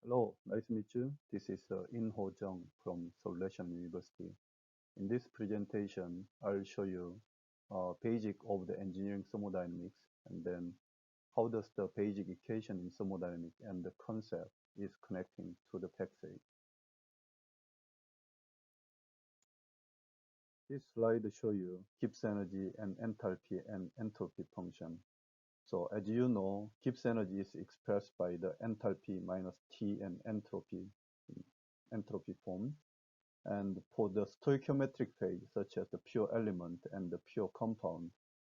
Hello, nice to meet you. This is In Ho Jung from Seoul National University. In this presentation, I'll show you basic of the engineering thermodynamics and then how does the basic equation in thermodynamics and the concept is connecting to the fact side. This slide show you Gibbs energy and enthalpy and entropy function. So as you know, Gibbs energy is expressed by the enthalpy minus T and entropy form. And for the stoichiometric phase, such as the pure element and the pure compound,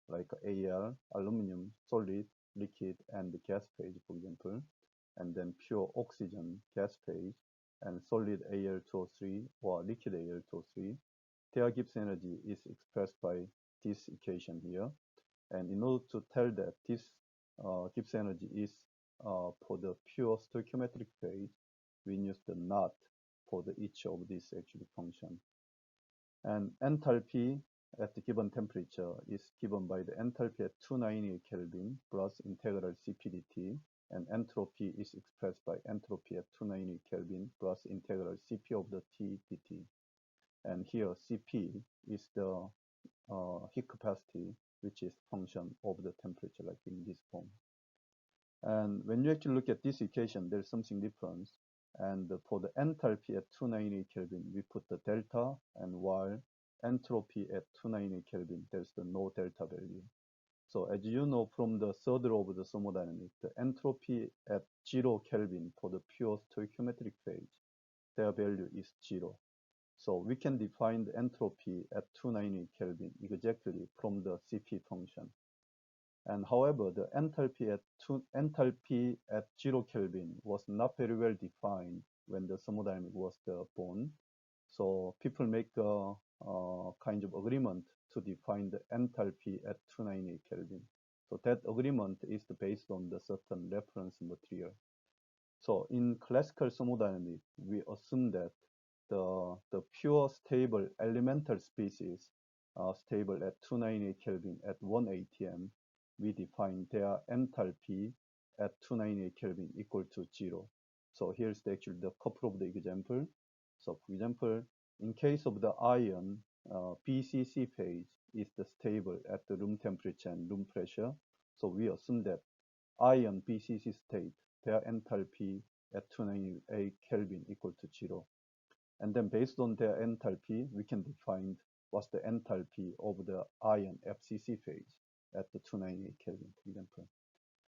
like Al, aluminum, solid, liquid, and the gas phase, for example, and then pure oxygen, gas phase, and solid Al2O3 or liquid Al2O3, their Gibbs energy is expressed by this equation here. And in order to tell that this Gibbs energy is for the pure stoichiometric phase, we use the not for each of these actually function. And enthalpy at the given temperature is given by the enthalpy at 298 Kelvin plus integral Cp dt, and entropy is expressed by entropy at 298 Kelvin plus integral Cp of the T dt. And here Cp is the heat capacity, which is function of the temperature, like in this form. And when you actually look at this equation, there's something different. And for the enthalpy at 298 Kelvin, we put the delta, and while entropy at 298 Kelvin, there's the no delta value. So as you know from the third law of the thermodynamics, the entropy at 0 Kelvin for the pure stoichiometric phase, their value is 0. So we can define the entropy at 298 Kelvin exactly from the Cp function. And however, the enthalpy at 0 Kelvin was not very well defined when the thermodynamic was born. So people make a kind of agreement to define the enthalpy at 298 Kelvin. So that agreement is based on the certain reference material. So in classical thermodynamics, we assume that the pure stable elemental species are stable at 298 Kelvin at 1 atm. We define their enthalpy at 298 Kelvin equal to 0. So here's actually the couple of the example. So for example, in case of the iron, BCC phase is the stable at the room temperature and room pressure. So we assume that iron BCC state, their enthalpy at 298 Kelvin equal to 0. And then based on their enthalpy, we can define what's the enthalpy of the iron FCC phase at the 298 Kelvin, for example.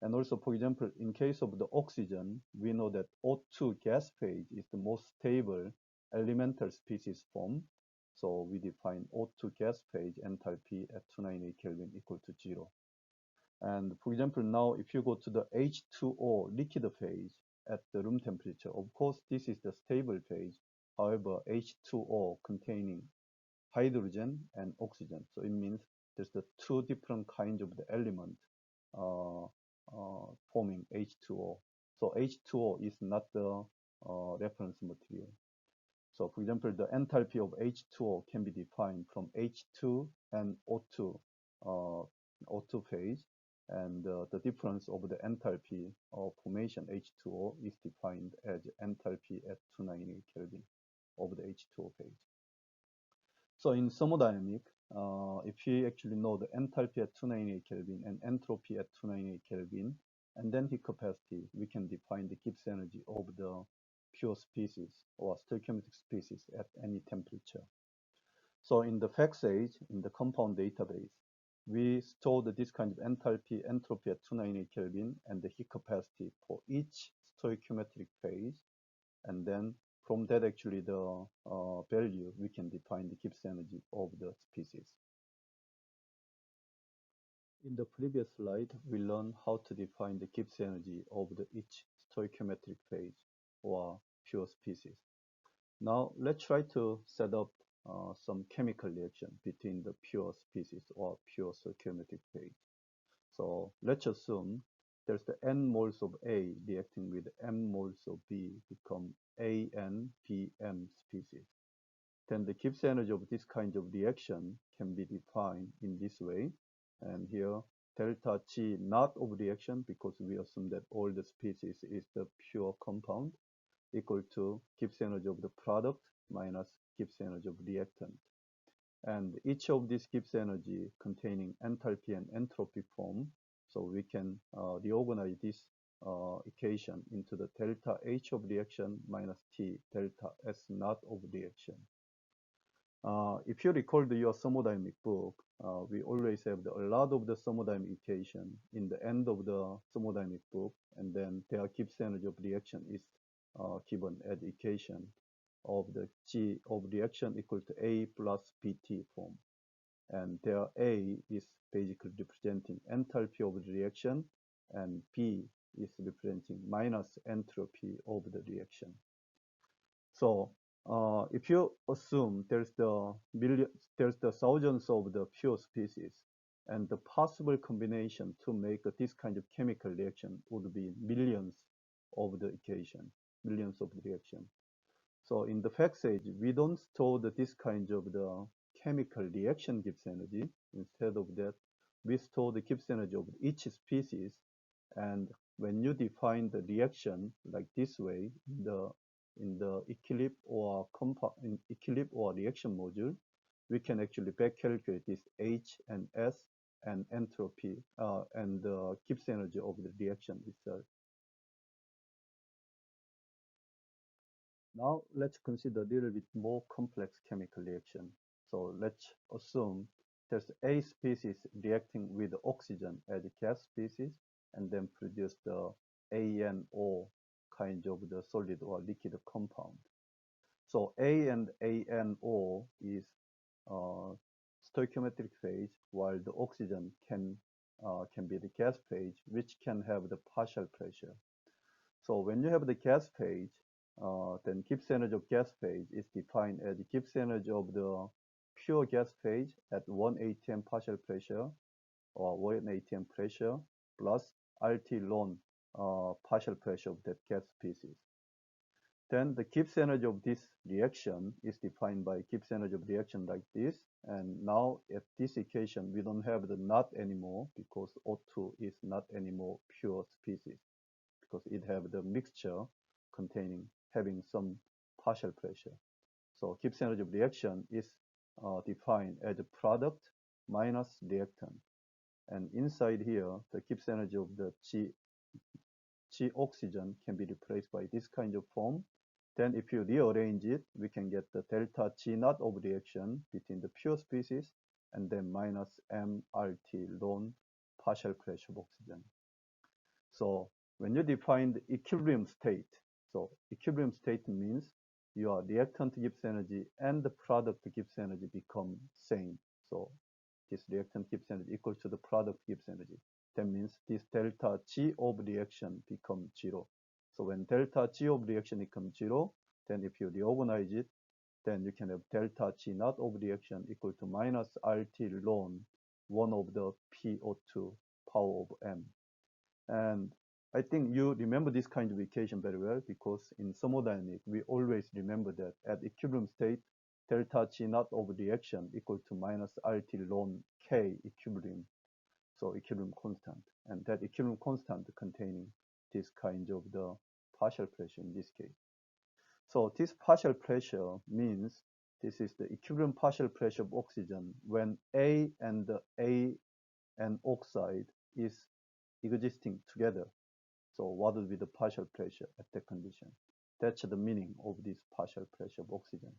And also, for example, in case of the oxygen, we know that O2 gas phase is the most stable elemental species form. So we define O2 gas phase enthalpy at 298 Kelvin equal to 0. And for example, now if you go to the H2O liquid phase at the room temperature, of course, this is the stable phase. However, H2O containing hydrogen and oxygen. So it means there's the two different kinds of the element forming H2O. So H2O is not the reference material. So for example, the enthalpy of H2O can be defined from H2 and O2, O2 phase. And the difference of the enthalpy of formation H2O is defined as enthalpy at 298 Kelvin of the H2O phase. So in thermodynamics, if we actually know the enthalpy at 298 Kelvin and entropy at 298 Kelvin, and then heat capacity, we can define the Gibbs energy of the pure species or stoichiometric species at any temperature. So in the fact stage, in the compound database, we stored this kind of entropy at 298 Kelvin and the heat capacity for each stoichiometric phase. And then from that, actually, the value, we can define the Gibbs energy of the species. In the previous slide, we learned how to define the Gibbs energy of each stoichiometric phase or pure species. Now, let's try to set up some chemical reaction between the pure species or pure stoichiometric phase. So let's assume there's the n moles of A reacting with m moles of B become ANBM species. Then the Gibbs energy of this kind of reaction can be defined in this way. And here, delta G not of reaction, because we assume that all the species is the pure compound. equal to Gibbs energy of the product minus Gibbs energy of reactant. And each of these Gibbs energy containing enthalpy and entropy form. So we can reorganize this equation into the delta H of reaction minus T delta S naught of reaction. If you recall your thermodynamic book, we always have a lot of the thermodynamic equation in the end of the thermodynamic book, and then their Gibbs energy of reaction is given as equation of the G of reaction equal to A plus BT form. And there A is basically representing enthalpy of the reaction, and B is representing minus entropy of the reaction. So if you assume there's the thousands of the pure species, and the possible combination to make this kind of chemical reaction would be millions of the equation, millions of the reaction. So in the fact stage, we don't store this kind of the chemical reaction Gibbs energy. Instead of that, we store the Gibbs energy of each species. And when you define the reaction like this way, in the equilibrium or reaction module, we can actually back calculate this H and S and entropy and the Gibbs energy of the reaction itself. Now let's consider a little bit more complex chemical reaction. So let's assume there's a species reacting with oxygen as a gas species and then produce the ANO kind of the solid or liquid compound. So A and ANO is stoichiometric phase, while the oxygen can be the gas phase, which can have the partial pressure. So when you have the gas phase, then Gibbs energy of gas phase is defined as Gibbs energy of the pure gas phase at 1 atm partial pressure or 1 atm pressure plus RT ln partial pressure of that gas species. Then the Gibbs energy of this reaction is defined by Gibbs energy of reaction like this. And now at this equation, we don't have the not anymore because O2 is not anymore pure species because it have the mixture having some partial pressure. So Gibbs energy of reaction is defined as a product minus reactant. And inside here, the Gibbs energy of the G oxygen can be replaced by this kind of form. Then if you rearrange it, we can get the delta G naught of reaction between the pure species and then minus MRT ln partial pressure of oxygen. So when you define the equilibrium state, so equilibrium state means your reactant Gibbs energy and the product Gibbs energy become same. So this reactant Gibbs energy equal to the product Gibbs energy. That means this delta G of reaction become 0. So when delta G of reaction becomes 0, then if you reorganize it, then you can have delta G naught of reaction equal to minus RT ln 1 of the PO2 power of M. And I think you remember this kind of equation very well because in thermodynamics, we always remember that at equilibrium state, delta G naught of reaction equal to minus RT ln K equilibrium. So equilibrium constant. And that equilibrium constant containing this kind of the partial pressure in this case. So this partial pressure means this is the equilibrium partial pressure of oxygen when A and oxide is existing together. So what will be the partial pressure at that condition? That's the meaning of this partial pressure of oxygen.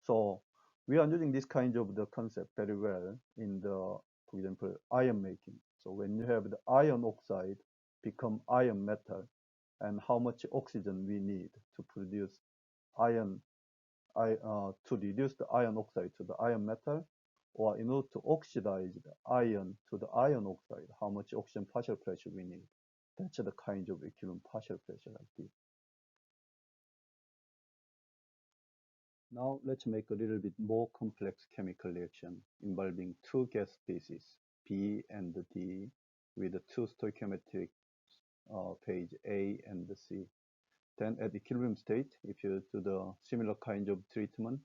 So we are using this kind of the concept very well in the, for example, iron making. So when you have the iron oxide become iron metal, and how much oxygen we need to produce iron, to reduce the iron oxide to the iron metal, or in order to oxidize the iron to the iron oxide, how much oxygen partial pressure we need. That's the kind of equilibrium partial pressure like this. Now let's make a little bit more complex chemical reaction involving two gas species, B and D, with the two stoichiometric phase A and C. Then at equilibrium state, if you do the similar kind of treatment,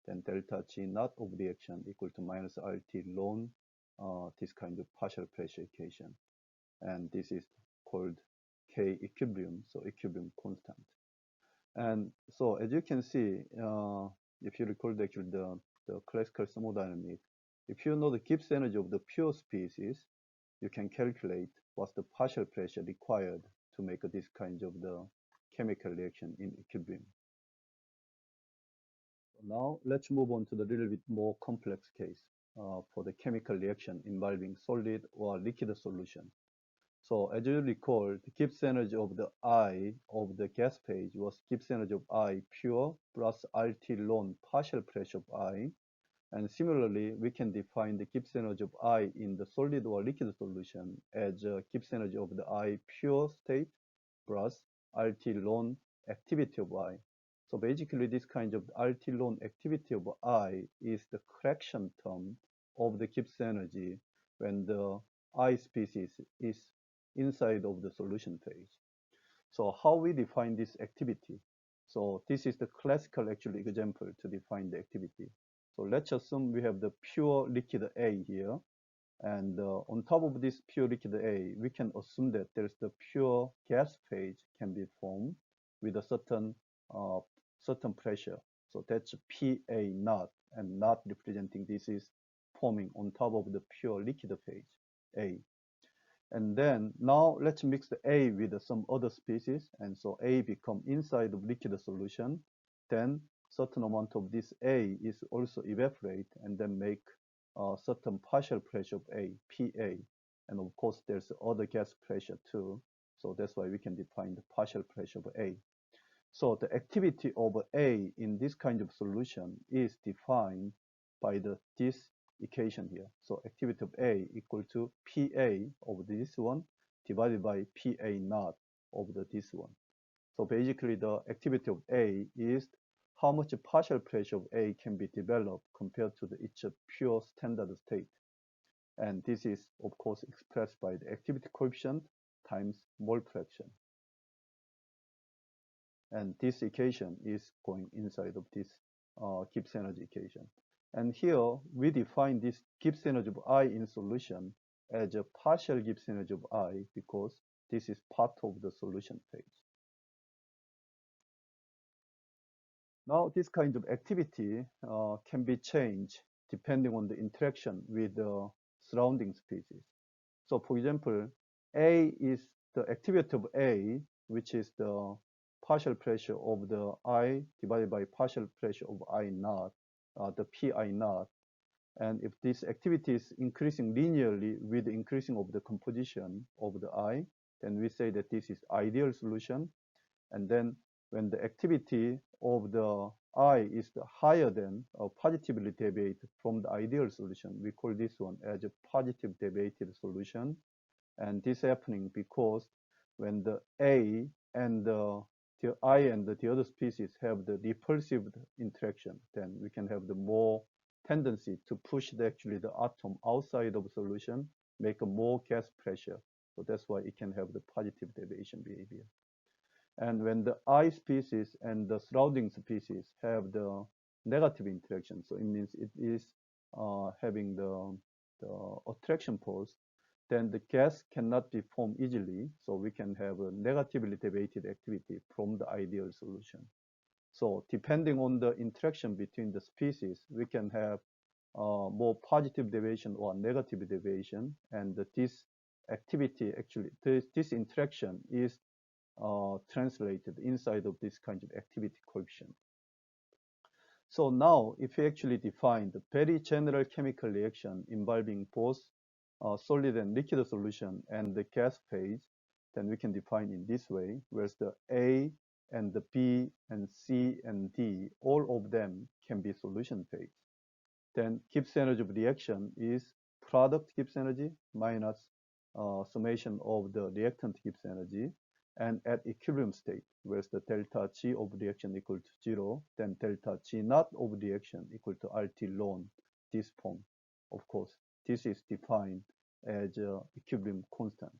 then delta G naught of reaction equal to minus RT ln this kind of partial pressure equation. And this is called K equilibrium, so equilibrium constant. And so as you can see, if you recall actually the classical thermodynamics, if you know the Gibbs energy of the pure species, you can calculate what's the partial pressure required to make this kind of the chemical reaction in equilibrium. Now let's move on to the little bit more complex case for the chemical reaction involving solid or liquid solution. So as you recall, the Gibbs energy of the I of the gas phase was Gibbs energy of I pure plus RT ln partial pressure of I. And similarly, we can define the Gibbs energy of I in the solid or liquid solution as Gibbs energy of the I pure state plus RT ln activity of I. So basically, this kind of RT ln activity of I is the correction term of the Gibbs energy when the I species is inside of the solution phase. So how we define this activity? So this is the classical actually example to define the activity. So let's assume we have the pure liquid A here. And on top of this pure liquid A, we can assume that there's the pure gas phase can be formed with a certain pressure. So that's PA naught, and not representing this is forming on top of the pure liquid phase A. And then now let's mix the A with some other species. And so A become inside of liquid solution. Then certain amount of this A is also evaporate and then make a certain partial pressure of A, PA. And of course, there's other gas pressure too. So that's why we can define the partial pressure of A. So the activity of A in this kind of solution is defined by this equation here. So activity of A equal to PA of this one divided by PA naught of this one. So basically the activity of A is how much partial pressure of A can be developed compared to its pure standard state. And this is of course expressed by the activity coefficient times mole fraction. And this equation is going inside of this Gibbs energy equation. And here we define this Gibbs energy of I in solution as a partial Gibbs energy of I because this is part of the solution phase. Now this kind of activity can be changed depending on the interaction with the surrounding species. So for example, A is the activity of A, which is the partial pressure of the I divided by partial pressure of I naught, the PI naught. And if this activity is increasing linearly with the increasing of the composition of the I, then we say that this is ideal solution. And then when the activity of the I is higher than or positively deviate from the ideal solution, we call this one as a positive deviated solution. And this happening because when the A and the I and the other species have the repulsive interaction, then we can have the more tendency to push actually the atom outside of solution, make a more gas pressure. So that's why it can have the positive deviation behavior. And when the I species and the surrounding species have the negative interaction, so it means it is having the attraction force, then the gas cannot be formed easily. So we can have a negatively deviated activity from the ideal solution. So depending on the interaction between the species, we can have more positive deviation or negative deviation. And this activity, actually, this interaction is translated inside of this kind of activity coefficient. So now, if we actually define the very general chemical reaction involving both solid and liquid solution and the gas phase, then we can define in this way, whereas the A and the B and C and D, all of them can be solution phase. Then Gibbs energy of reaction is product Gibbs energy minus summation of the reactant Gibbs energy, and at equilibrium state, whereas the delta G of reaction equal to 0, then delta G naught of reaction equal to RT ln this form. Of course, this is defined as equilibrium constant.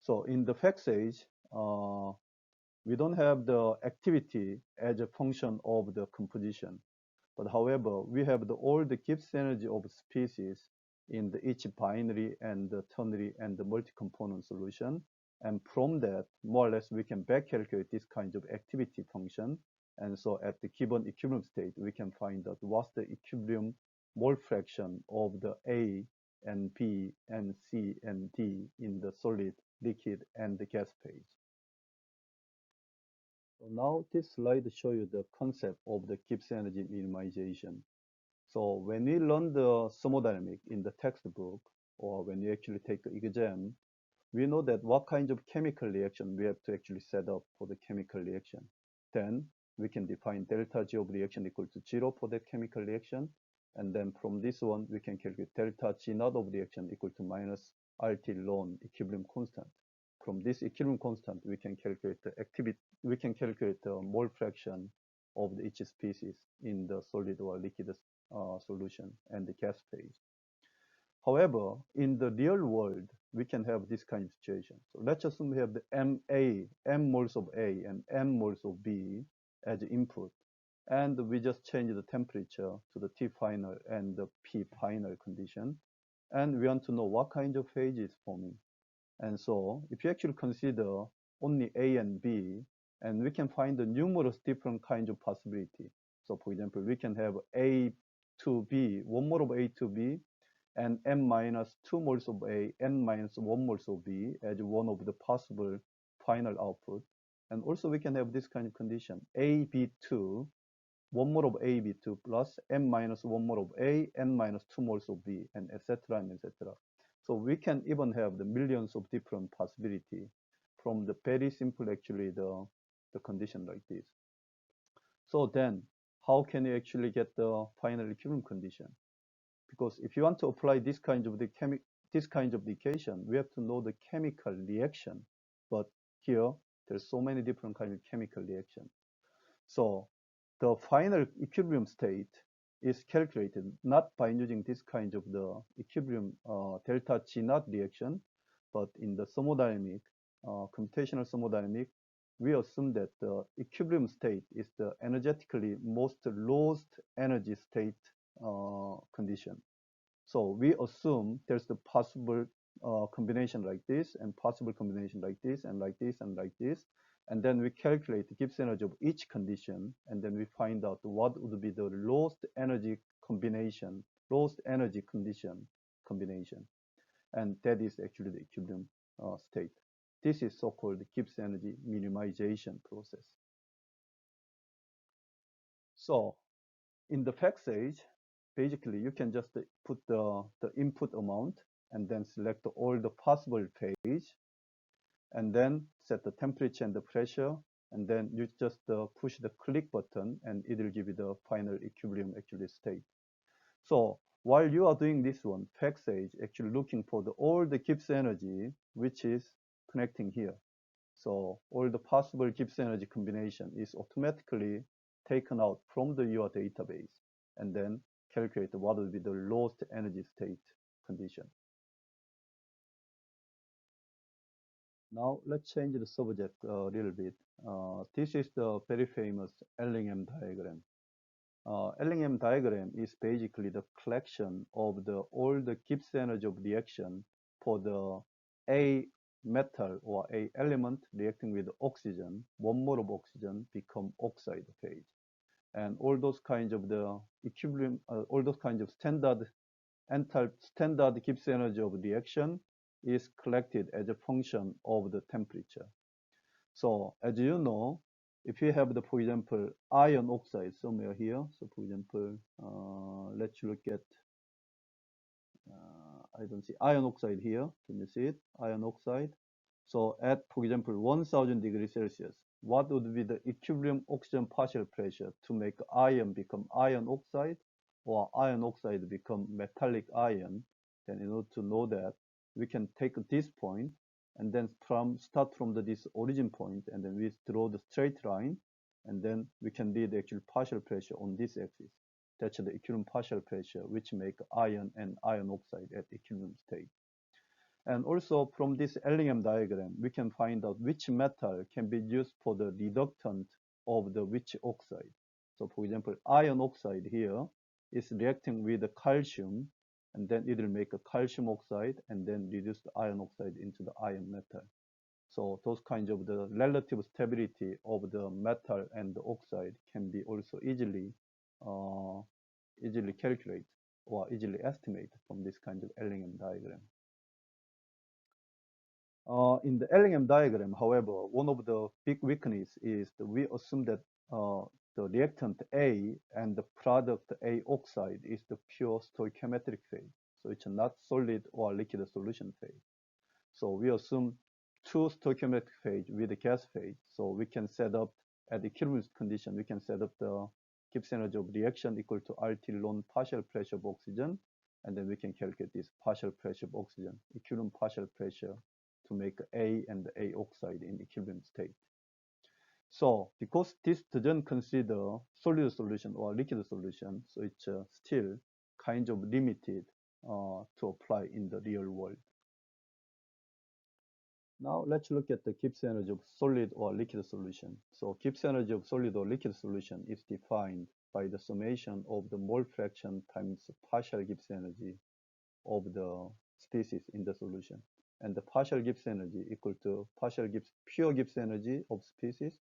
So in the fact stage, we don't have the activity as a function of the composition. But however, we have all the Gibbs energy of species in each binary and the ternary and the multi-component solution. And from that, more or less, we can back calculate this kind of activity function. And so at the given equilibrium state, we can find out what's the equilibrium mole fraction of the A and B and C and D in the solid, liquid, and the gas phase. So now this slide shows you the concept of the Gibbs energy minimization. So when we learn the thermodynamic in the textbook, or when you actually take the exam, we know that what kind of chemical reaction we have to actually set up for the chemical reaction. Then we can define delta G of reaction equal to 0 for that chemical reaction. And then from this one, we can calculate delta G naught of reaction equal to minus RT ln equilibrium constant. From this equilibrium constant, we can calculate the activity, we can calculate the mole fraction of each species in the solid or liquid solution and the gas phase. However, in the real world, we can have this kind of situation. So let's assume we have the M moles of A and M moles of B as input. And we just change the temperature to the T final and the P final condition. And we want to know what kind of phase is forming. And so if you actually consider only A and B, and we can find the numerous different kinds of possibility. So for example, we can have A to B, one mole of A to B, and M minus 2 moles of A, N minus 1 moles of B as one of the possible final output. And also we can have this kind of condition, AB2, 1 mole of AB2 plus M minus 1 mole of A, N minus 2 moles of B, and etc. and etc. So we can even have the millions of different possibility from the very simple actually the condition like this. So then how can you actually get the final equilibrium condition? Because if you want to apply this kind of the equation, we have to know the chemical reaction. But here there's so many different kinds of chemical reaction. So the final equilibrium state is calculated not by using this kind of the equilibrium delta G naught reaction, but in the thermodynamic, computational thermodynamic, we assume that the equilibrium state is the energetically most lowest energy state condition. So we assume there's the possible combination like this and possible combination like this and like this and like this. And then we calculate the Gibbs energy of each condition. And then we find out what would be the lowest energy combination, lowest energy condition combination. And that is actually the equilibrium state. This is so-called Gibbs energy minimization process. So in the fact stage, basically you can just put the input amount and then select all the possible phase and then set the temperature and the pressure, and then you just push the click button and it will give you the final equilibrium actually state. So while you are doing this one, fact stage actually looking for all the Gibbs energy which is connecting here. So all the possible Gibbs energy combination is automatically taken out from your database and then calculate what will be the lowest energy state condition. Now let's change the subject a little bit. This is the very famous Ellingham diagram. Ellingham diagram is basically the collection of all the Gibbs energy of reaction for the A metal or A element reacting with oxygen. 1 mole of oxygen become oxide phase. And all those kinds of the equilibrium, all those kinds of standard Gibbs energy of reaction is collected as a function of the temperature. So as you know, if you have for example, iron oxide somewhere here. So for example, let's look at, I don't see iron oxide here. Can you see it? Iron oxide. So at, for example, 1000 degrees Celsius, what would be the equilibrium oxygen partial pressure to make iron become iron oxide or iron oxide become metallic iron? Then in order to know that, we can take this point and then start from this origin point, and then we draw the straight line, and then we can read the actual partial pressure on this axis. That's the equilibrium partial pressure, which make iron and iron oxide at equilibrium state. And also from this Ellingham diagram, we can find out which metal can be used for the reductant of the which oxide. So for example, iron oxide here is reacting with the calcium, and then it will make a calcium oxide and then reduce the iron oxide into the iron metal. So those kinds of the relative stability of the metal and the oxide can be also uh, easily calculated or easily estimated from this kind of Ellingham diagram. In the Ellingham diagram, however, one of the big weakness is that we assume that the reactant A and the product A oxide is the pure stoichiometric phase. So it's not solid or liquid solution phase. So we assume two stoichiometric phase with a gas phase. So we can set up at equilibrium condition, we can set up the Gibbs energy of reaction equal to RT ln partial pressure of oxygen. And then we can calculate this partial pressure of oxygen, equilibrium partial pressure to make A and A oxide in equilibrium state. So because this doesn't consider solid solution or liquid solution, so it's still kind of limited to apply in the real world. Now let's look at the Gibbs energy of solid or liquid solution. So Gibbs energy of solid or liquid solution is defined by the summation of the mole fraction times partial Gibbs energy of the species in the solution. And the partial Gibbs energy equal to partial Gibbs, pure Gibbs energy of species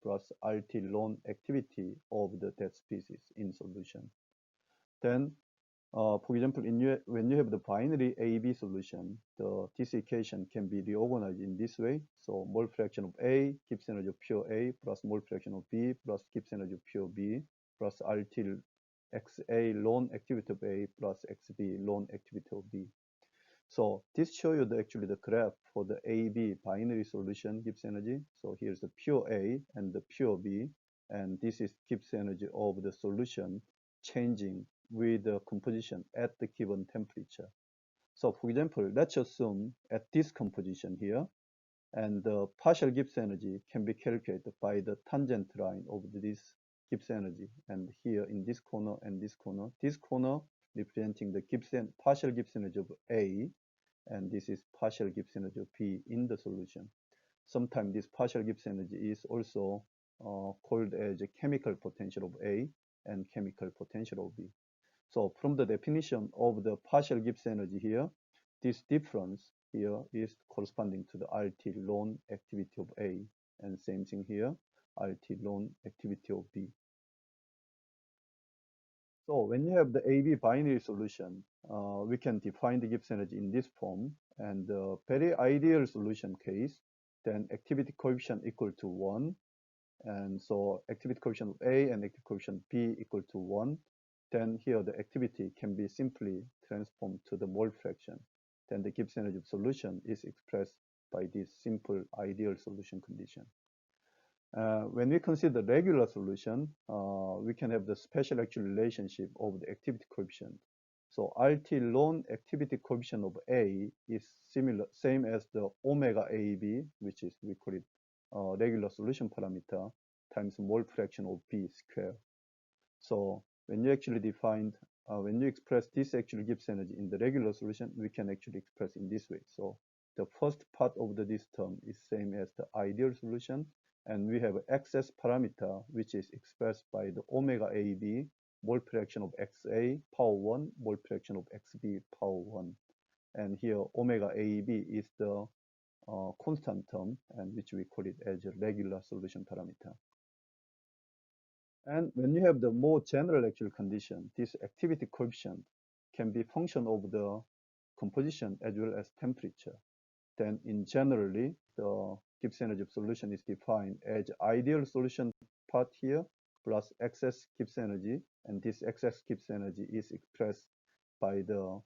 plus RT ln activity of that species in solution. Then for example, when you have the binary AB solution, this equation can be reorganized in this way. So mole fraction of A, Gibbs energy of pure A, plus mole fraction of B, plus Gibbs energy of pure B, plus RT XA ln activity of A, plus XB ln activity of B. So this shows you actually the graph for the AB binary solution Gibbs energy. So here's the pure A and the pure B, and this is Gibbs energy of the solution changing with the composition at the given temperature. So for example, let's assume at this composition here, and the partial Gibbs energy can be calculated by the tangent line of this Gibbs energy. And here in this corner and this corner representing the partial Gibbs energy of A, and this is partial Gibbs energy of B in the solution. Sometimes this partial Gibbs energy is also called as a chemical potential of A and chemical potential of B. So from the definition of the partial Gibbs energy here, this difference here is corresponding to the RT ln activity of A, and same thing here, RT ln activity of B. So when you have the AB binary solution, we can define the Gibbs energy in this form, and the very ideal solution case, then activity coefficient equal to 1, and so activity coefficient of A and activity coefficient B equal to 1. Then here the activity can be simply transformed to the mole fraction. Then the Gibbs energy of solution is expressed by this simple ideal solution condition. When we consider regular solution, we can have the special actual relationship of the activity coefficient. So RT ln activity coefficient of A is same as the omega AB, which is, we call it regular solution parameter, times mole fraction of B square. So when you actually when you express this actual Gibbs energy in the regular solution, we can actually express in this way. So the first part of this term is same as the ideal solution, and we have excess parameter, which is expressed by the omega AB, mole fraction of XA power 1, mole fraction of XB power 1. And here omega AB is the constant term, and which we call it as a regular solution parameter. And when you have the more general actual condition, this activity coefficient can be function of the composition as well as temperature. Then in generally, the Gibbs energy of solution is defined as ideal solution part here plus excess Gibbs energy, and this excess Gibbs energy is expressed by the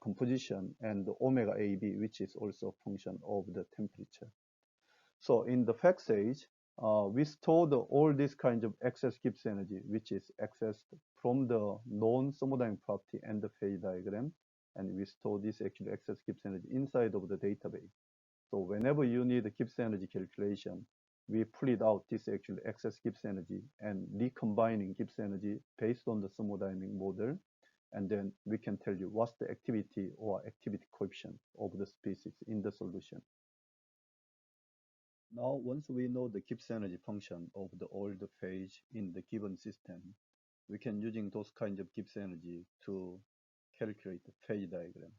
composition and the omega AB, which is also a function of the temperature. So in the fact stage, we stored all these kinds of excess Gibbs energy, which is accessed from the known thermodynamic property and the phase diagram, and we store this actually excess Gibbs energy inside of the database. So whenever you need a Gibbs energy calculation, we pull it out this actually excess Gibbs energy and recombining Gibbs energy based on the thermodynamic model, and then we can tell you what's the activity or activity coefficient of the species in the solution. Now, once we know the Gibbs energy function of the all the phase in the given system, we can using those kinds of Gibbs energy to calculate the phase diagram.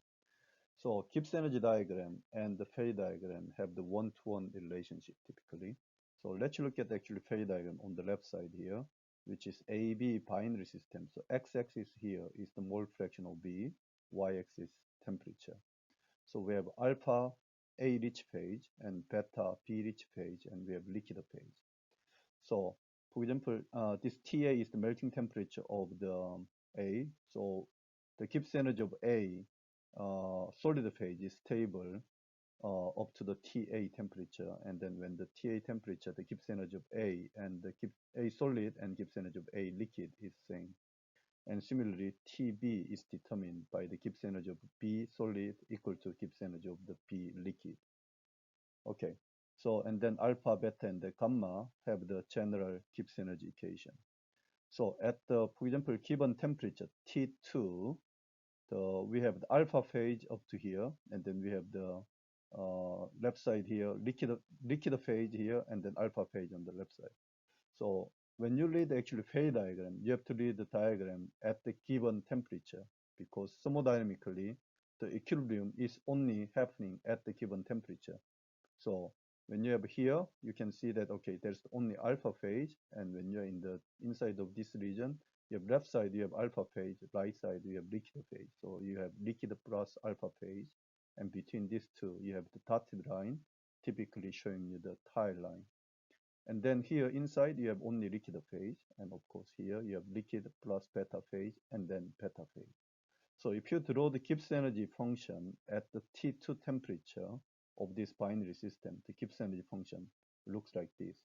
So Gibbs energy diagram and the phase diagram have the one-to-one relationship typically. So let's look at the actually phase diagram on the left side here, which is AB binary system. So x-axis here is the mole fraction of B, y-axis temperature. So we have alpha A rich phase and beta B rich phase, and we have liquid phase. So for example, this TA is the melting temperature of the A. So the Gibbs energy of A solid phase is stable up to the TA temperature, and then when the TA temperature, the Gibbs energy of A and the A solid and Gibbs energy of A liquid is same. And similarly, TB is determined by the Gibbs energy of B solid equal to Gibbs energy of the B liquid. Okay, so and then alpha, beta, and the gamma have the general Gibbs energy equation. So at the, for example, given temperature T2, we have the alpha phase up to here, and then we have the left side here, liquid phase here, and then alpha phase on the left side. So when you read the actually phase diagram, you have to read the diagram at the given temperature, because thermodynamically, the equilibrium is only happening at the given temperature. So when you have here, you can see that, okay, there's only alpha phase, and when you're in the inside of this region, you have left side, you have alpha phase, right side, you have liquid phase. So you have liquid plus alpha phase, and between these two, you have the dotted line, typically showing you the tile line. And then here inside, you have only liquid phase, and of course here, you have liquid plus beta phase, and then beta phase. So if you draw the Gibbs energy function at the T2 temperature of this binary system, the Gibbs energy function looks like this.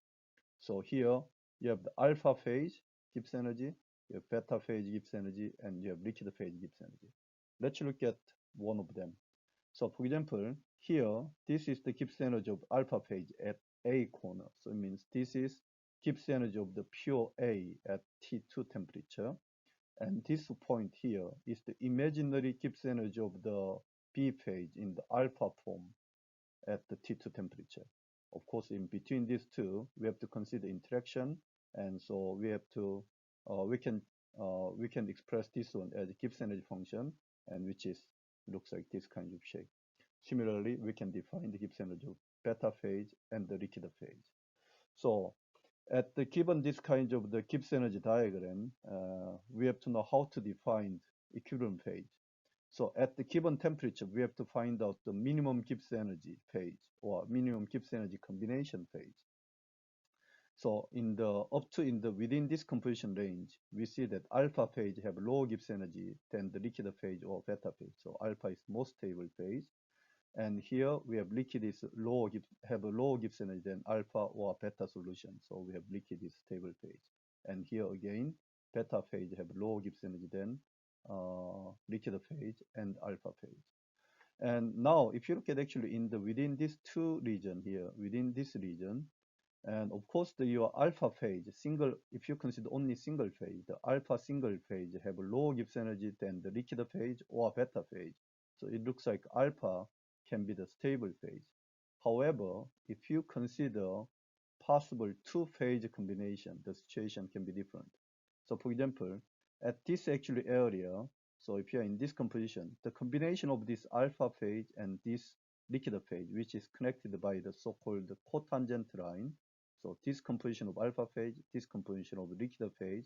So here you have the alpha phase Gibbs energy, you have beta phase Gibbs energy, and you have liquid phase Gibbs energy. Let's look at one of them. So for example, here, this is the Gibbs energy of alpha phase at A corner. So it means this is Gibbs energy of the pure A at T2 temperature. And this point here is the imaginary Gibbs energy of the B phase in the alpha form at the T2 temperature. Of course, in between these two, we have to consider interaction, and so we have to we can express this one as a Gibbs energy function, and which is looks like this kind of shape. Similarly, we can define the Gibbs energy of beta phase and the liquid phase. So at the given this kind of the Gibbs energy diagram, we have to know how to define equilibrium phase. So at the given temperature, we have to find out the minimum Gibbs energy phase or minimum Gibbs energy combination phase. So in the within this composition range, we see that alpha phase have lower Gibbs energy than the liquid phase or beta phase. So alpha is most stable phase. And here we have liquid is have a lower Gibbs energy than alpha or beta solution. So we have liquid is stable phase. And here again, beta phase have lower Gibbs energy than liquid phase and alpha phase. And now if you look at actually in the within these two region here, within this region, and of course your alpha phase single, if you consider only single phase, the alpha single phase have a lower Gibbs energy than the liquid phase or beta phase. So it looks like alpha can be the stable phase. However, if you consider possible two-phase combination, the situation can be different. So for example, at this actually area, so if you're in this composition, the combination of this alpha phase and this liquid phase, which is connected by the so-called cotangent line, so this composition of alpha phase, this composition of liquid phase,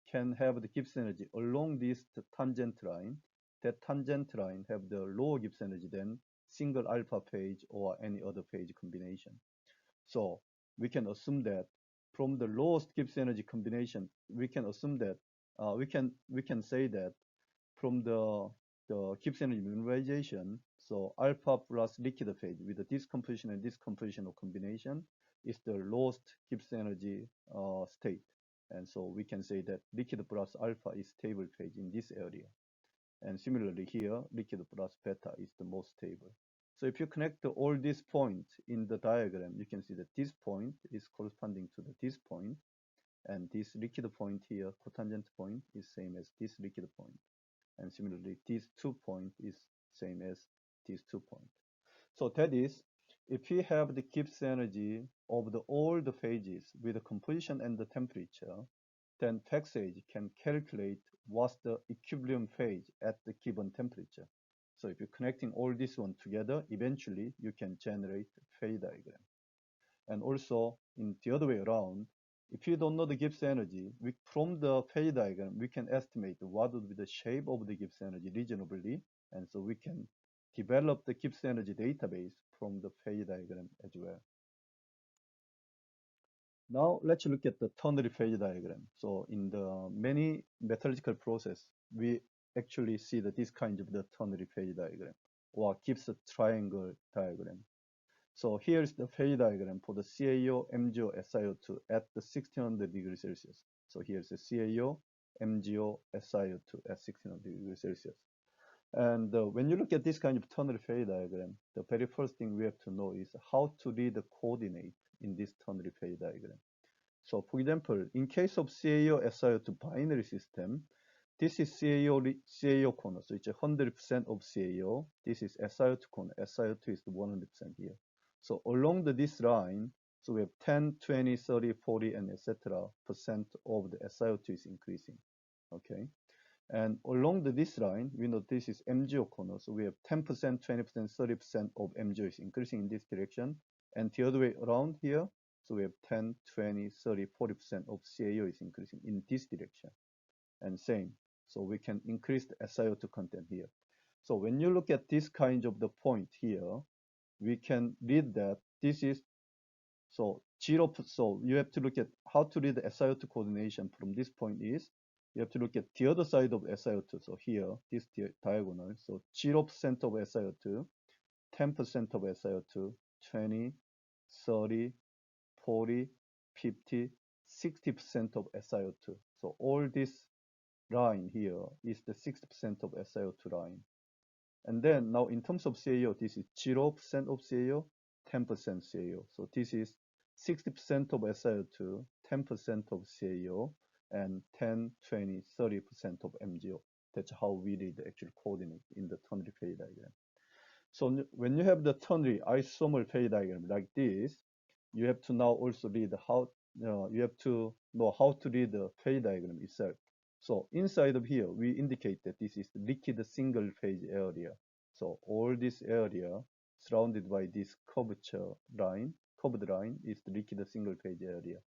can have the Gibbs energy along this tangent line. That tangent line have the lower Gibbs energy than single alpha phase or any other phase combination. So we can assume that from the lowest Gibbs energy combination, we can assume that we can say that from the Gibbs energy minimization, so alpha plus liquid phase with this composition and this composition of combination is the lowest Gibbs energy state. And so we can say that liquid plus alpha is stable phase in this area. And similarly here, liquid plus beta is the most stable. So if you connect all these points in the diagram, you can see that this point is corresponding to this point, and this liquid point here, cotangent point, is same as this liquid point. And similarly, these 2 points is same as these 2 points. So that is, if we have the Gibbs energy of all the phases with the composition and the temperature, then Paxage can calculate what's the equilibrium phase at the given temperature. So if you're connecting all this one together, eventually you can generate phase diagram. And also in the other way around, if you don't know the Gibbs energy, from the phase diagram, we can estimate what would be the shape of the Gibbs energy reasonably. And so we can develop the Gibbs energy database from the phase diagram as well. Now let's look at the Ternary phase diagram. So in the many metallurgical process, we actually see that this kind of the Ternary phase diagram or Gibbs triangle diagram. So here's the phase diagram for the CaO, MgO, SiO2 at the 1600 degrees Celsius. So here's the CaO, MgO, SiO2 at 1600 degrees Celsius. And when you look at this kind of ternary phase diagram, the very first thing we have to know is how to read the coordinate in this ternary phase diagram. So for example, in case of CaO, SiO2 binary system, this is CaO corner, so it's 100% of CaO. This is SiO2 corner, SiO2 is 100% here. So along this line, so we have 10, 20, 30, 40, and etc. percent of the SiO2 is increasing, okay? And along this line, we know this is MgO corner, so we have 10%, 20%, 30% of MgO is increasing in this direction, and the other way around here, so we have 10, 20, 30, 40% of CaO is increasing in this direction, and same. So we can increase the SiO2 content here. So when you look at this kind of the point here, we can read that this is, so 0, so you have to look at how to read the SiO2 coordination from this point is, you have to look at the other side of SiO2. So here, this diagonal, so 0% of SiO2, 10% of SiO2, 20, 30, 40, 50, 60% of SiO2. So all this line here is the 60% of SiO2 line. And then now in terms of CaO, this is 0% of CaO, 10% CaO. So this is 60% of SiO2, 10% of CaO, and 10, 20, 30% of MgO. That's how we read the actual coordinate in the ternary phase diagram. So when you have the ternary isomer phase diagram like this, you have to now also read how, you have to know how to read the phase diagram itself. So inside of here, we indicate that this is the liquid single phase area. So all this area surrounded by this curved line is the liquid single phase area.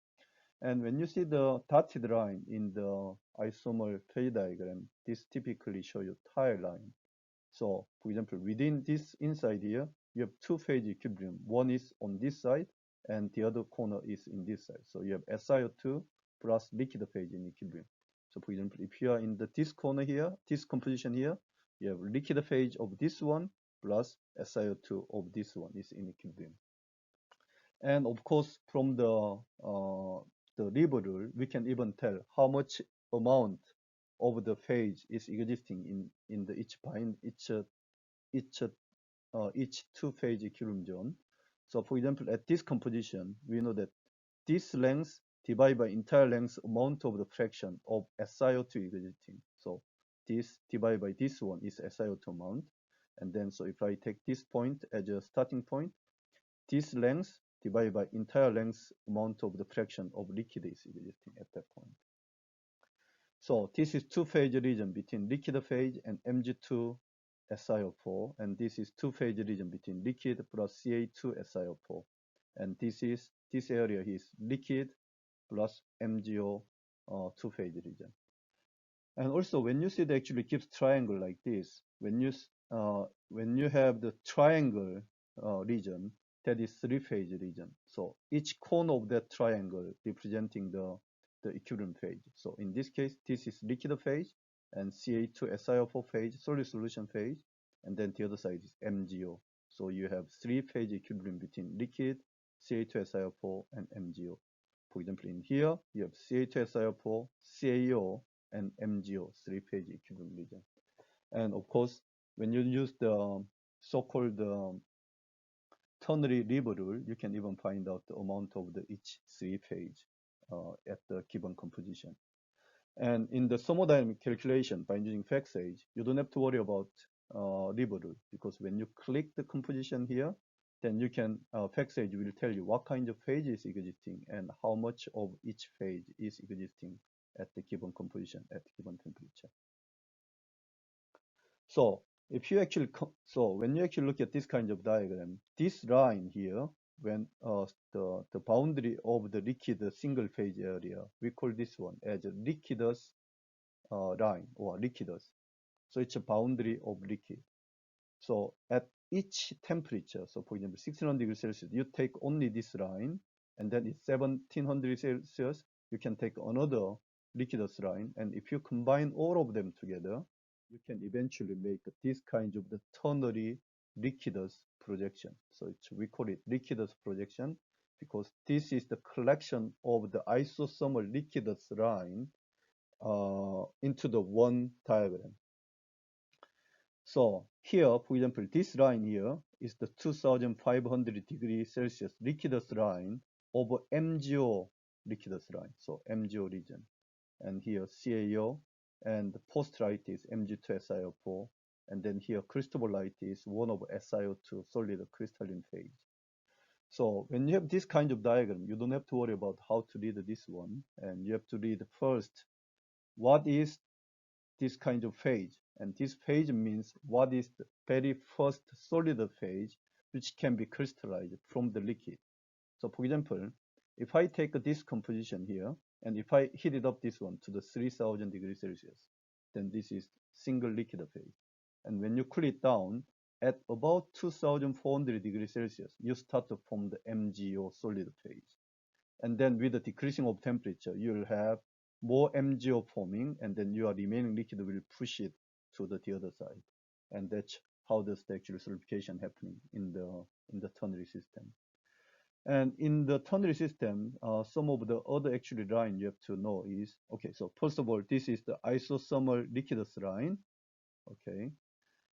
And when you see the dotted line in the isomer phase diagram, this typically show you tire line. So for example, within this inside here, you have two phase equilibrium. One is on this side and the other corner is in this side. So you have SiO2 plus liquid phase in equilibrium. So for example, if you are in this corner here, this composition here, you have liquid phase of this one plus SiO2 of this one is in equilibrium. And of course, from the Lieber rule, we can even tell how much amount of the phase is existing in the each two-phase equilibrium zone. So for example, at this composition, we know that this length divided by entire length amount of the fraction of SiO2 existing. So this divided by this one is SiO2 amount. And then so if I take this point as a starting point, this length divided by entire length amount of the fraction of liquid is existing at that point. So this is two-phase region between liquid phase and Mg2 SiO4, and this is two-phase region between liquid plus Ca2 SiO4, and this area is liquid plus MgO two-phase region. And also, when you see the actually Gibbs triangle like this, when you have the triangle region, that is three-phase region. So each corner of that triangle representing the equilibrium phase. So in this case, this is liquid phase and Ca2 SiO4 phase, solid solution phase, and then the other side is MgO. So you have three-phase equilibrium between liquid, Ca2 SiO4, and MgO. For example, in here, you have Ca2 SiO4, CaO, and MgO, three-phase equilibrium region. And of course, when you use the so-called ternary Lieber rule, you can even find out the amount of each three-phase at the given composition. And in the thermodynamic calculation by using fact age, you don't have to worry about Lieber rule, because when you click the composition here, then you can, fact age will tell you what kind of phase is existing and how much of each phase is existing at the given composition at the given temperature. So if you actually, so when you actually look at this kind of diagram, this line here, when the boundary of the liquid single phase area, we call this one as a liquidus line or liquidus. So it's a boundary of liquid. So at each temperature, so for example, 1600 degrees Celsius, you take only this line, and then it's 1700 Celsius, you can take another liquidus line, and if you combine all of them together, you can eventually make this kind of the ternary liquidus projection. So we call it liquidus projection because this is the collection of the isothermal liquidus line into the one diagram. So here, for example, this line here is the 2500 degrees Celsius liquidus line over MgO liquidus line. So MgO region. And here CaO, and post light is Mg2SiO4, and then here crystal light is 1 over SiO2 solid crystalline phase. So when you have this kind of diagram, you don't have to worry about how to read this one, and you have to read first what is this kind of phase, and this phase means what is the very first solid phase which can be crystallized from the liquid. So for example, if I take this composition here, and if I heat it up this one to the 3000 degrees Celsius, then this is single liquid phase. And when you cool it down at about 2400 degrees Celsius, you start to form the MgO solid phase. And then with the decreasing of temperature, you'll have more MgO forming, and then your remaining liquid will push it to the other side. And that's how does the actual solidification happening in the ternary system. And in the ternary system, some of the other actually line you have to know is, okay, so first of all, this is the isothermal liquidus line, okay?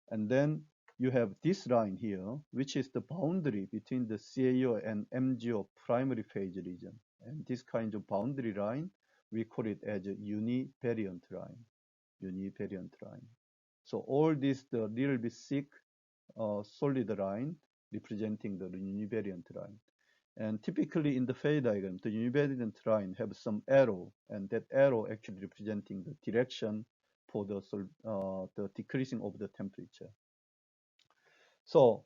And then you have this line here, which is the boundary between the CaO and MgO primary phase region. And this kind of boundary line, we call it as a univariant line, univariant line. So all this, the little bit thick solid line representing the univariant line. And typically in the phase diagram, the univariant line have some arrow, and that arrow actually representing the direction for the decreasing of the temperature. So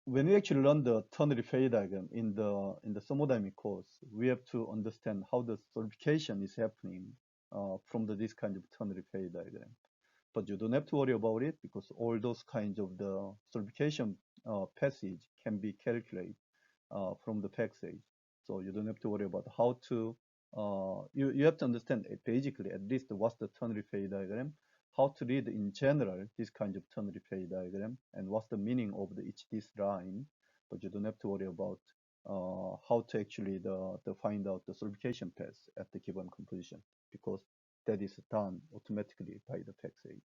when we actually learn the ternary phase diagram in the thermodynamic course, we have to understand how the solidification is happening from this kind of ternary phase diagram. But you don't have to worry about it because all those kinds of the solidification passage can be calculated from the passage. So you don't have to worry about how to, you have to understand basically at least what's the ternary phase diagram, how to read in general this kind of ternary phase diagram, and what's the meaning of each this line. But you don't have to worry about how to actually find out the solidification path at the given composition, because that is done automatically by the passage.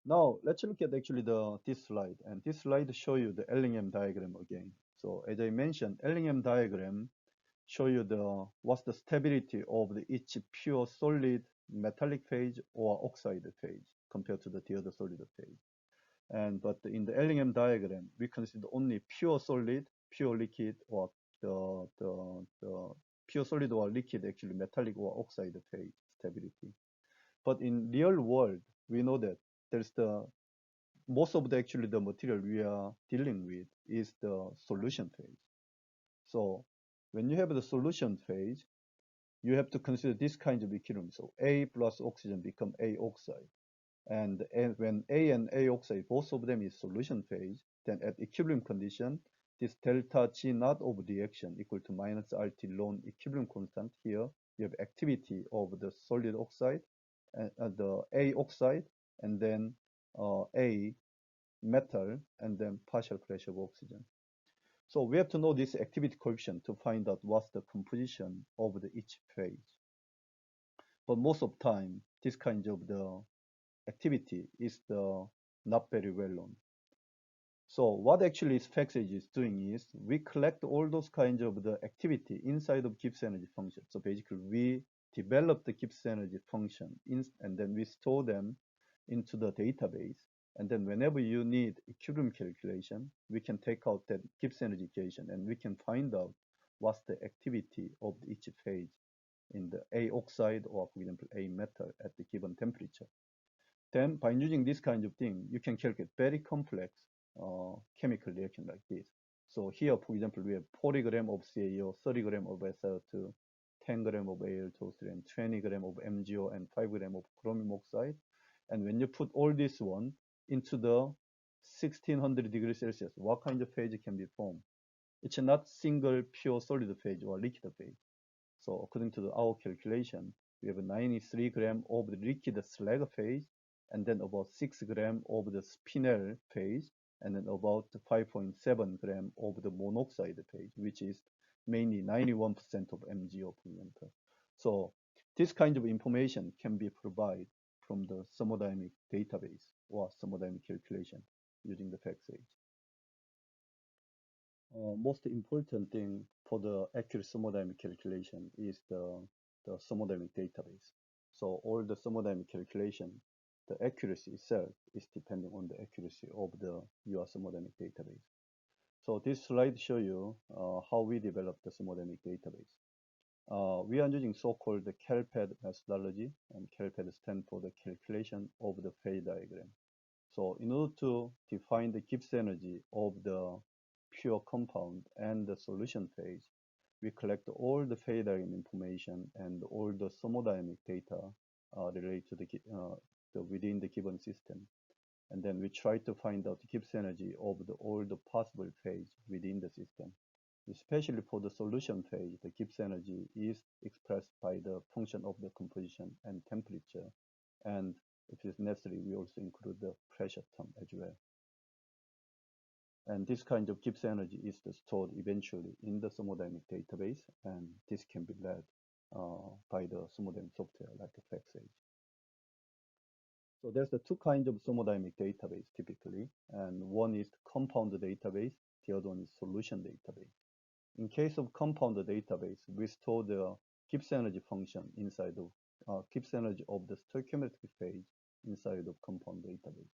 Now let's look at actually this slide, and this slide show you the Ellingham diagram again. So as I mentioned, Ellingham diagram show you what's the stability of each pure solid metallic phase or oxide phase compared to the other solid phase. But in the Ellingham diagram, we consider only pure solid, pure liquid, or the pure solid or liquid actually metallic or oxide phase stability. But in real world, we know that there's most of actually the material we are dealing with is the solution phase. So when you have the solution phase, you have to consider this kind of equilibrium. So A plus oxygen become A oxide. And when A and A oxide, both of them is solution phase, then at equilibrium condition, this delta G naught of reaction equal to minus RT ln equilibrium constant. Here you have activity of the solid oxide, the A oxide, and then A metal, and then partial pressure of oxygen. So we have to know this activity coefficient to find out what's the composition of each phase. But most of the time, this kind of the activity is not very well known. So what actually this passage is doing is we collect all those kinds of the activity inside of Gibbs energy function. So basically we develop the Gibbs energy function and then we store them into the database. And then whenever you need equilibrium calculation, we can take out that Gibbs energy equation and we can find out what's the activity of each phase in the A oxide or, for example, A metal at the given temperature. Then by using this kind of thing, you can calculate very complex chemical reaction like this. So here, for example, we have 40 gram of CaO, 30 gram of SiO2, 10 gram of Al2O3, and 20 gram of MgO, and 5 gram of chromium oxide. And when you put all this one into the 1600 degrees Celsius, what kind of phase can be formed? It's not single pure solid phase or liquid phase. So according to our calculation, we have 93 gram of the liquid slag phase, and then about 6 gram of the spinel phase, and then about 5.7 gram of the monoxide phase, which is mainly 91% of MgO, for example. So this kind of information can be provided from the thermodynamic database or thermodynamic calculation using the fact age. Most important thing for the accurate thermodynamic calculation is the thermodynamic database. So all the thermodynamic calculation, the accuracy itself is depending on the accuracy of your thermodynamic database. So this slide show you how we develop the thermodynamic database. We are using so-called the CalPad methodology, and CalPad stands for the calculation of the phase diagram. So in order to define the Gibbs energy of the pure compound and the solution phase, we collect all the phase diagram information and all the thermodynamic data related to the within the given system. And then we try to find out the Gibbs energy of all the possible phase within the system. Especially for the solution phase, the Gibbs energy is expressed by the function of the composition and temperature. And if it's necessary, we also include the pressure term as well. And this kind of Gibbs energy is stored eventually in the thermodynamic database, and this can be read by the thermodynamic software like FlexAge. So there's the two kinds of thermodynamic database typically, and one is compound database, the other one is solution database. In case of compound database, we store the Gibbs energy function inside of Gibbs energy of the stoichiometric phase inside of compound database.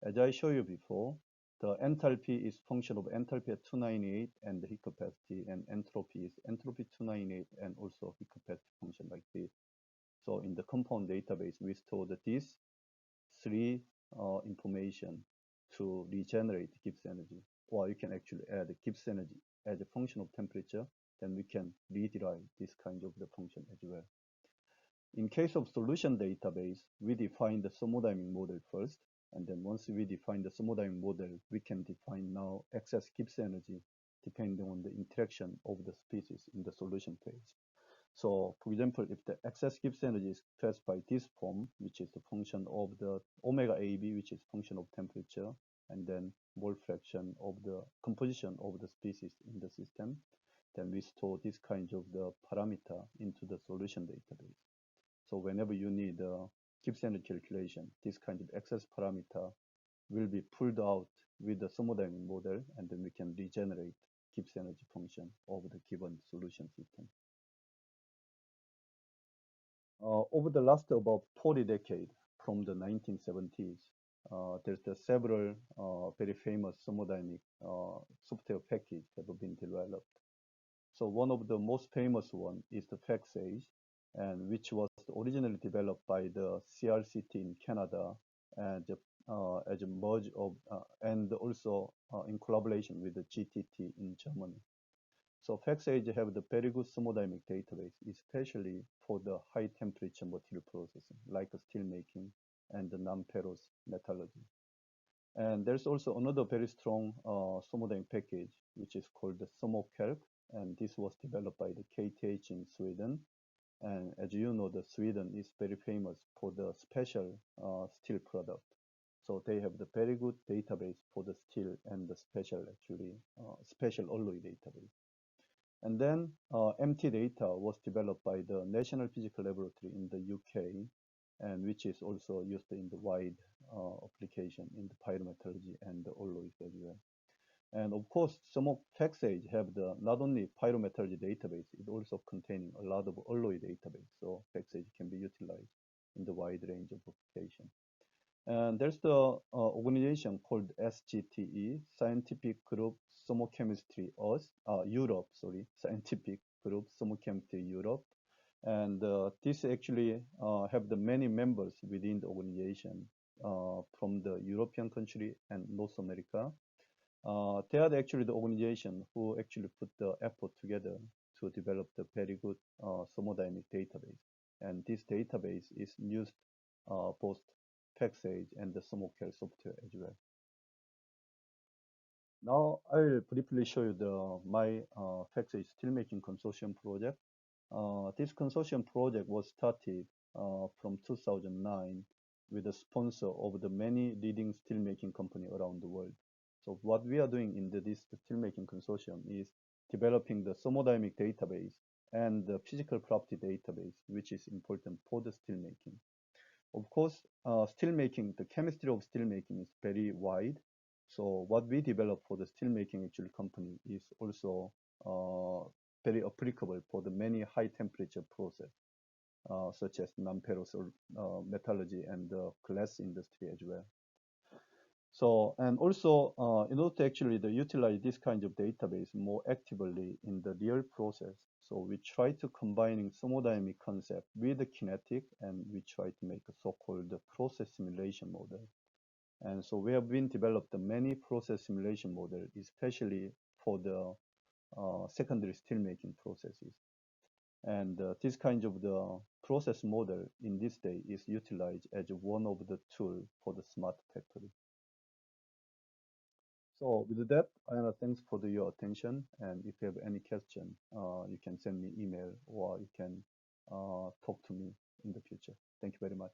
As I showed you before, the enthalpy is function of enthalpy at 298 and the heat capacity, and entropy is entropy 298 and also heat capacity function like this. So in the compound database, we store these three information to regenerate Gibbs energy, or you can actually add Gibbs energy as a function of temperature, then we can rederive this kind of the function as well. In case of solution database, we define the thermodynamic model first, and then once we define the thermodynamic model, we can define now excess Gibbs energy depending on the interaction of the species in the solution phase. So for example, if the excess Gibbs energy is expressed by this form, which is the function of the omega AB, which is function of temperature, and then mole fraction of the composition of the species in the system, then we store this kind of the parameter into the solution database. So whenever you need Gibbs energy calculation, this kind of excess parameter will be pulled out with the thermodynamic model, and then we can regenerate Gibbs energy function of the given solution system. Over the last about 40 decades, from the 1970s, there's several very famous thermodynamic software packages that have been developed. So one of the most famous one is the FlexAge, and which was originally developed by the CRCT in Canada as a merge of and also in collaboration with the GTT in Germany. So FlexAge have the very good thermodynamic database, especially for the high temperature material processing, like steel making and the non-ferrous metallurgy. And there's also another very strong thermodynamic package, which is called the ThermoCalc, and this was developed by the KTH in Sweden. And as you know, the Sweden is very famous for the special steel product. So they have the very good database for the steel and the special special alloy database. And then MT data was developed by the National Physical Laboratory in the UK, and which is also used in the wide application in the pyrometallurgy and the alloys as well. And of course, some of FlexAge have the not only pyrometallurgy database, it also containing a lot of alloy database. So FlexAge can be utilized in the wide range of application. And there's the organization called SGTE, Scientific Group Thermochemistry Europe, Scientific Group Thermochemistry Europe. And this actually have the many members within the organization. from the European country and North America. They are actually the organization who actually put the effort together to develop the very good thermodynamic database. And this database is used both PackSage and the ThermoCal software as well. Now I will briefly show you my PackSage steelmaking consortium project. This consortium project was started from 2009 with the sponsor of the many leading steelmaking company around the world. So what we are doing in this steelmaking consortium is developing the thermodynamic database and the physical property database, which is important for the steelmaking. Of course, steelmaking, the chemistry of steelmaking is very wide. So what we develop for the steelmaking actual company is also very applicable for the many high temperature process, such as non-ferrous metallurgy and the glass industry as well. So, and also, in order to actually utilize this kind of database more actively in the real process, so we try to combining thermodynamic concept with the kinetic, and we try to make a so-called process simulation model. And so we have been developed many process simulation model, especially for the secondary steelmaking processes. And this kind of the process model in this day is utilized as one of the tool for the smart factory. So with that, Ayana, thanks for your attention. And if you have any question, you can send me email or you can talk to me in the future. Thank you very much.